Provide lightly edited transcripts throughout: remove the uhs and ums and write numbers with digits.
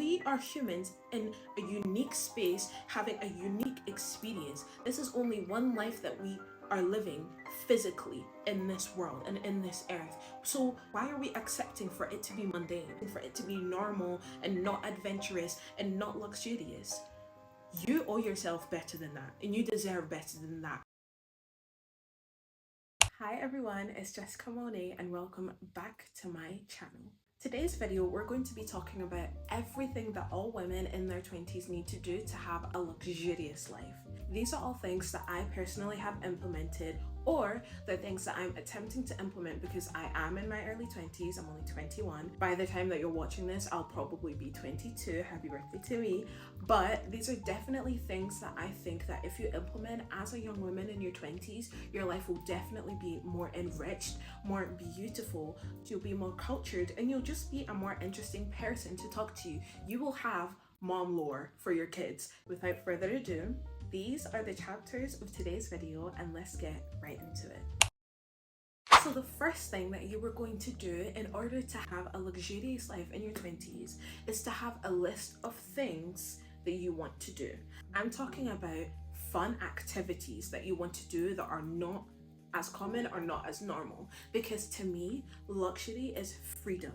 We are humans in a unique space, having a unique experience. This is only one life that we are living physically in this world and in this earth. So why are we accepting for it to be mundane, for it to be normal and not adventurous and not luxurious? You owe yourself better than that, and you deserve better than that. Hi everyone, it's Jessica Monte and welcome back to my channel. Today's video, we're going to be talking about everything that all women in their 20s need to do to have a luxurious life. These are all things that I personally have implemented, or they're things that I'm attempting to implement because I am in my early 20s. I'm only 21. By the time that you're watching this, I'll probably be 22. Happy birthday to me. But these are definitely things that I think that if you implement as a young woman in your 20s, your life will definitely be more enriched, more beautiful, you'll be more cultured, and you'll just be a more interesting person to talk to. You will have mom lore for your kids. Without further ado, these are the chapters of today's video, and let's get right into it. So the first thing that you are going to do in order to have a luxurious life in your 20s is to have a list of things that you want to do. I'm talking about fun activities that you want to do that are not as common or not as normal, because to me, luxury is freedom.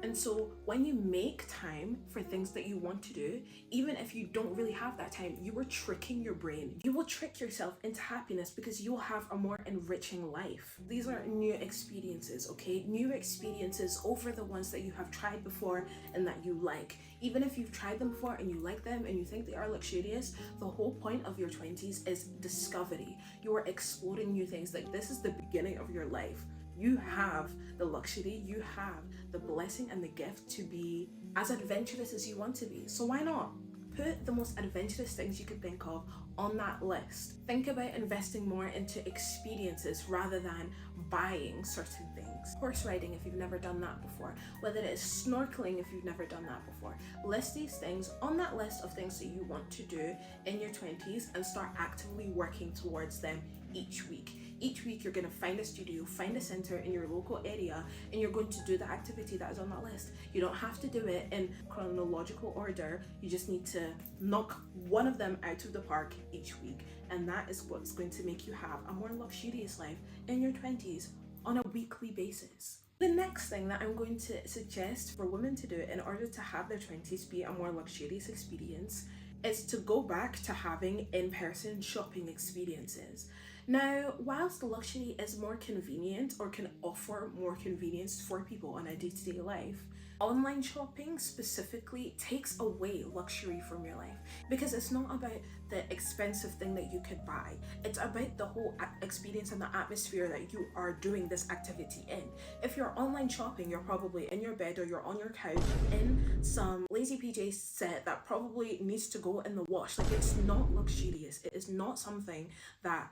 And so when you make time for things that you want to do, even if you don't really have that time, you are tricking your brain. You will trick yourself into happiness because you will have a more enriching life. These are new experiences, okay? New experiences over the ones that you have tried before and that you like. Even if you've tried them before and you like them and you think they are luxurious, the whole point of your 20s is discovery. You are exploring new things. Like, this is the beginning of your life. You have the luxury, you have the blessing and the gift to be as adventurous as you want to be. So why not? Put the most adventurous things you could think of on that list. Think about investing more into experiences rather than buying certain things. Horse riding if you've never done that before, whether it is snorkeling if you've never done that before. List these things on that list of things that you want to do in your 20s and start actively working towards them each week. Each week you're going to find a studio, find a center in your local area, and you're going to do the activity that is on that list. You don't have to do it in chronological order. You just need to knock one of them out of the park each week, and that is what's going to make you have a more luxurious life in your 20s on a weekly basis. The next thing that I'm going to suggest for women to do in order to have their 20s be a more luxurious experience is to go back to having in-person shopping experiences. Now, whilst luxury is more convenient or can offer more convenience for people on a day-to-day life, online shopping specifically takes away luxury from your life, because it's not about the expensive thing that you could buy. It's about the whole experience and the atmosphere that you are doing this activity in. If you're online shopping, you're probably in your bed or you're on your couch in some lazy PJ set that probably needs to go in the wash. Like, it's not luxurious. It is not something that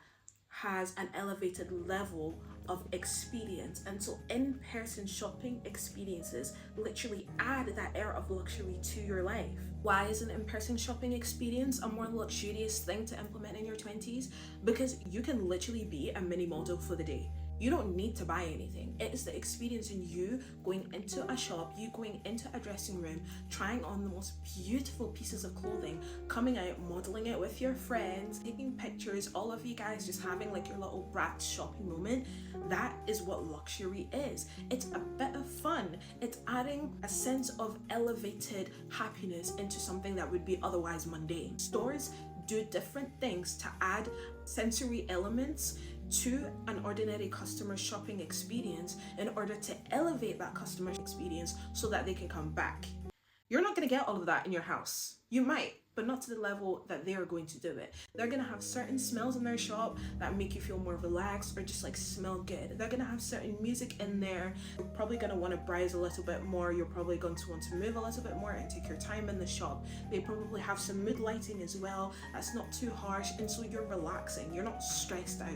has an elevated level of experience. And so in-person shopping experiences literally add that air of luxury to your life. Why is an in-person shopping experience a more luxurious thing to implement in your 20s? Because you can literally be a mini model for the day. You don't need to buy anything. It is the experience in you going into a shop, you going into a dressing room, trying on the most beautiful pieces of clothing, coming out, modeling it with your friends, taking pictures, all of you guys just having like your little brat shopping moment. That is what luxury is. It's a bit of fun. It's adding a sense of elevated happiness into something that would be otherwise mundane. Stores do different things to add sensory elements to an ordinary customer shopping experience in order to elevate that customer experience so that they can come back. You're not going to get all of that in your house. You might, but not to the level that they are going to do it. They're going to have certain smells in their shop that make you feel more relaxed or just like smell good. They're going to have certain music in there. You're probably going to want to browse a little bit more. You're probably going to want to move a little bit more and take your time in the shop. They probably have some mood lighting as well. That's not too harsh. And so you're relaxing. You're not stressed out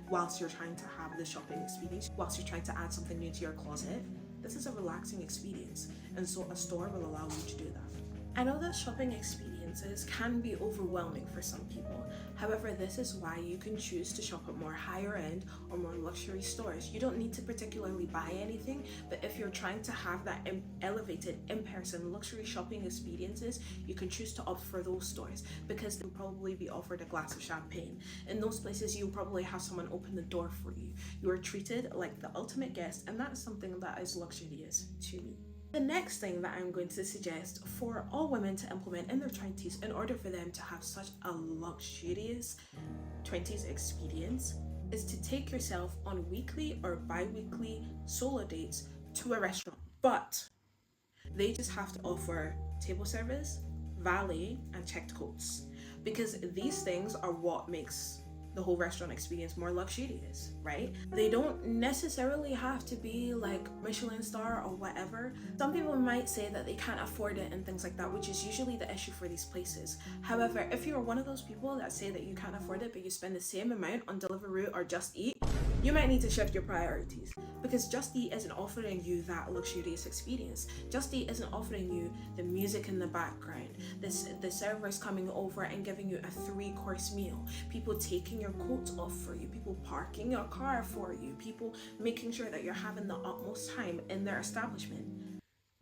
whilst you're trying to have the shopping experience, whilst you're trying to add something new to your closet. This is a relaxing experience. And so a store will allow you to do that. I know that shopping experience experiences can be overwhelming for some people. However, this is why you can choose to shop at more higher end or more luxury stores. You don't need to particularly buy anything, but if you're trying to have that elevated in-person luxury shopping experiences, you can choose to opt for those stores because they'll probably be offered a glass of champagne. In those places, you'll probably have someone open the door for you. You are treated like the ultimate guest, and that's something that is luxurious to me. The next thing that I'm going to suggest for all women to implement in their 20s in order for them to have such a luxurious 20s experience is to take yourself on weekly or bi-weekly solo dates to a restaurant. But they just have to offer table service, valet, and checked coats, because these things are what makes the whole restaurant experience more luxurious, right? They don't necessarily have to be like Michelin star or whatever. Some people might say that they can't afford it and things like that, which is usually the issue for these places. However, if you're one of those people that say that you can't afford it but you spend the same amount on Deliveroo or Just Eat, you might need to shift your priorities, because Just Eat isn't offering you that luxurious experience. Just Eat isn't offering you the music in the background, the servers coming over and giving you a 3-course meal, people taking your coats off for you, people parking your car for you, people making sure that you're having the utmost time in their establishment.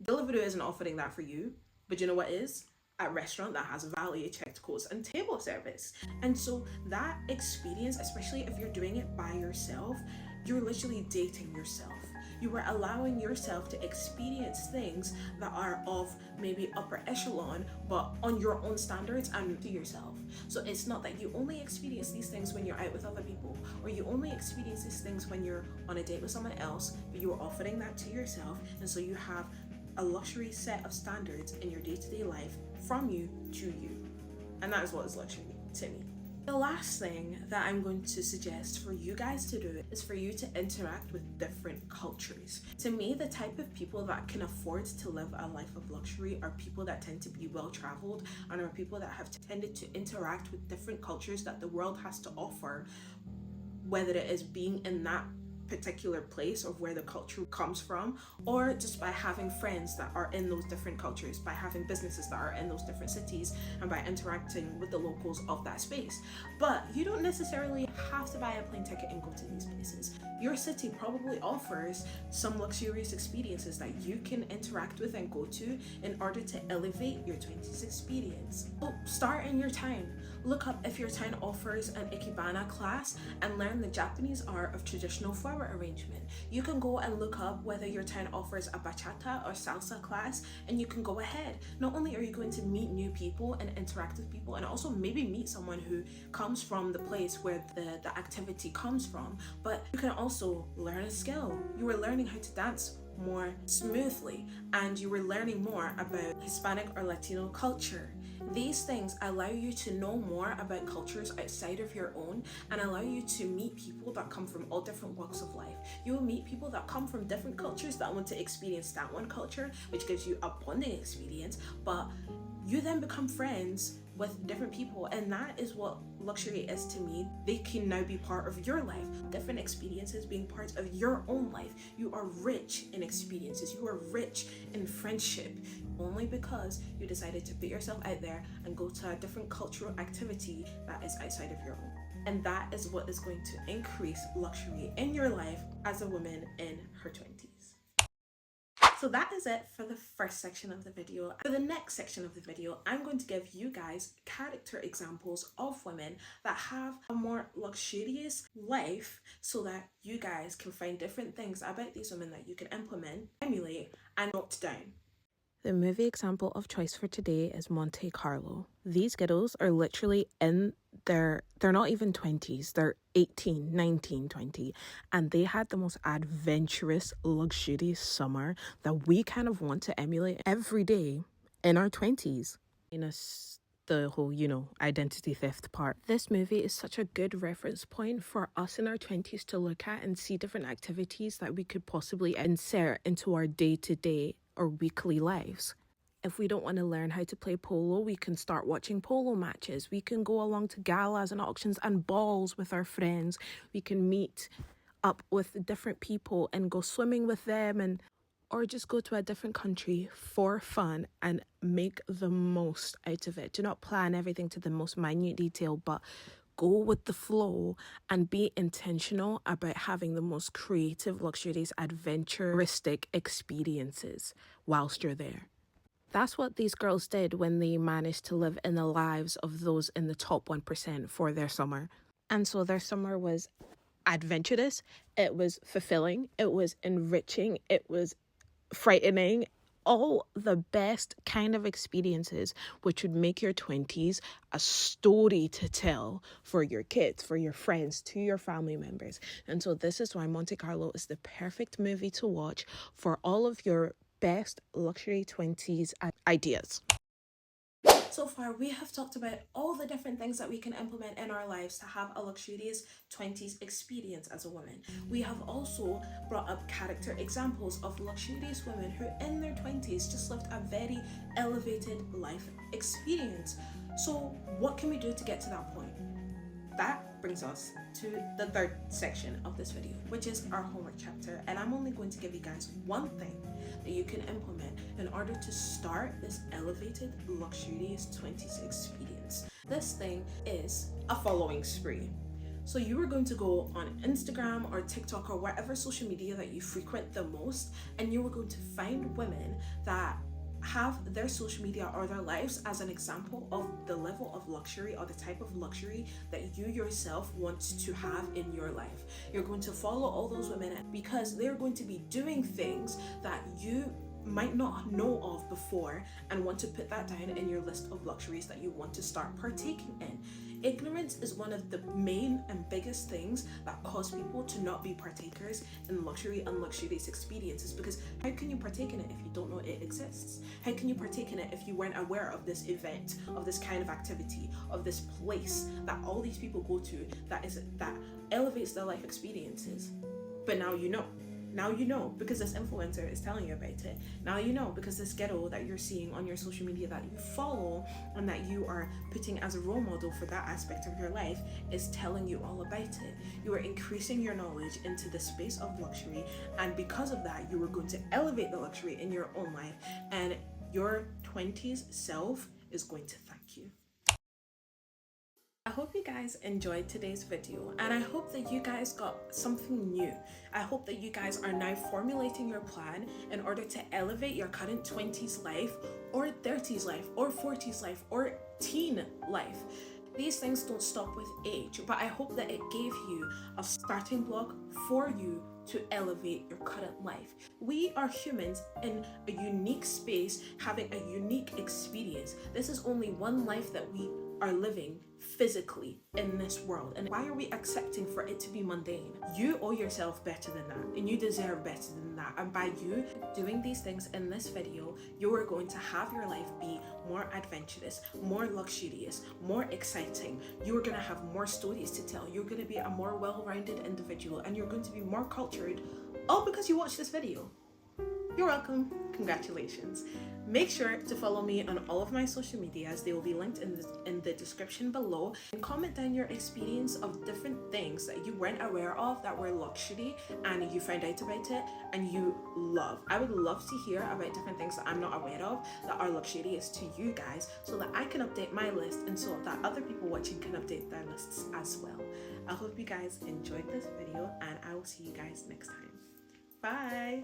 Deliveroo isn't offering that for you, but you know what is? A restaurant that has valet, checked coats, and table service. And so that experience, especially if you're doing it by yourself, you're literally dating yourself. You are allowing yourself to experience things that are of maybe upper echelon, but on your own standards and to yourself. So it's not that you only experience these things when you're out with other people, or you only experience these things when you're on a date with someone else, but you're offering that to yourself. And so you have a luxury set of standards in your day-to-day life from you to you. And that is what is luxury to me. The last thing that I'm going to suggest for you guys to do is for you to interact with different cultures. To me, the type of people that can afford to live a life of luxury are people that tend to be well-traveled and are people that have tended to interact with different cultures that the world has to offer, whether it is being in that particular place of where the culture comes from, or just by having friends that are in those different cultures, by having businesses that are in those different cities, and by interacting with the locals of that space. But you don't necessarily have to buy a plane ticket and go to these places. Your city probably offers some luxurious experiences that you can interact with and go to in order to elevate your 20s experience. So start in your town. Look up if your town offers an ikebana class and learn the Japanese art of traditional flower arrangement. You can go and look up whether your town offers a bachata or salsa class, and you can go ahead. Not only are you going to meet new people and interact with people, and also maybe meet someone who comes from the place where the activity comes from, but you can also learn a skill. You are learning how to dance more smoothly, and you were learning more about Hispanic or Latino culture. These things allow you to know more about cultures outside of your own and allow you to meet people that come from all different walks of life. You will meet people that come from different cultures that want to experience that one culture, which gives you a bonding experience, but you then become friends with different people, and that is what luxury is to me. They can now be part of your life. Different experiences being part of your own life. You are rich in experiences. You are rich in friendship only because you decided to put yourself out there and go to a different cultural activity that is outside of your own. And that is what is going to increase luxury in your life as a woman in her 20s. So that is it for the first section of the video. For the next section of the video, I'm going to give you guys character examples of women that have a more luxurious life so that you guys can find different things about these women that you can implement, emulate, and note down. The movie example of choice for today is Monte Carlo. These kiddos are literally in they're not even 20s, they're 18, 19, 20, and they had the most adventurous, luxurious summer that we kind of want to emulate every day in our 20s. The whole, identity theft part. This movie is such a good reference point for us in our 20s to look at and see different activities that we could possibly insert into our day-to-day or weekly lives. If we don't want to learn how to play polo, we can start watching polo matches. We can go along to galas and auctions and balls with our friends. We can meet up with different people and go swimming with them and or just go to a different country for fun and make the most out of it. Do not plan everything to the most minute detail, but go with the flow and be intentional about having the most creative, luxurious, adventuristic experiences whilst you're there. That's what these girls did when they managed to live in the lives of those in the top 1% for their summer. And so their summer was adventurous, it was fulfilling, it was enriching, it was frightening, all the best kind of experiences which would make your 20s a story to tell for your kids, for your friends, to your family members. And so this is why Monte Carlo is the perfect movie to watch for all of your best luxury 20s ideas. So far, we have talked about all the different things that we can implement in our lives to have a luxurious 20s experience as a woman. We have also brought up character examples of luxurious women who in their 20s just lived a very elevated life experience. So what can we do to get to that point? That brings us to the third section of this video, which is our homework chapter. And I'm only going to give you guys one thing that you can implement in order to start this elevated, luxurious 20s experience. This thing is a following spree. So you are going to go on Instagram or TikTok or whatever social media that you frequent the most, and you are going to find women that have their social media or their lives as an example of the level of luxury or the type of luxury that you yourself want to have in your life. You're going to follow all those women because they're going to be doing things that you might not know of before and want to put that down in your list of luxuries that you want to start partaking in. Ignorance is one of the main and biggest things that cause people to not be partakers in luxury and luxurious experiences, because how can you partake in it if you don't know it exists? How can you partake in it if you weren't aware of this event, of this kind of activity, of this place that all these people go to that elevates their life experiences? But now you know. Now you know because this influencer is telling you about it. Now you know because this ghetto that you're seeing on your social media that you follow and that you are putting as a role model for that aspect of your life is telling you all about it. You are increasing your knowledge into the space of luxury, and because of that, you are going to elevate the luxury in your own life, and your 20s self is going to thank you. I hope you guys enjoyed today's video, and I hope that you guys got something new. I hope that you guys are now formulating your plan in order to elevate your current 20s life or 30s life or 40s life or teen life. These things don't stop with age, but I hope that it gave you a starting block for you to elevate your current life. We are humans in a unique space having a unique experience. This is only one life that we are living physically in this world, and why are we accepting for it to be mundane? You owe yourself better than that, and you deserve better than that. And by you doing these things in this video, you are going to have your life be more adventurous, more luxurious, more exciting. You are going to have more stories to tell. You're going to be a more well-rounded individual, and you're going to be more cultured, all because you watched this video. You're welcome. Congratulations. Make sure to follow me on all of my social medias. They will be linked in the description below. And comment down your experience of different things that you weren't aware of that were luxury and you found out about it and you love. I would love to hear about different things that I'm not aware of that are luxurious to you guys, so that I can update my list and so that other people watching can update their lists as well. I hope you guys enjoyed this video, and I will see you guys next time. Bye!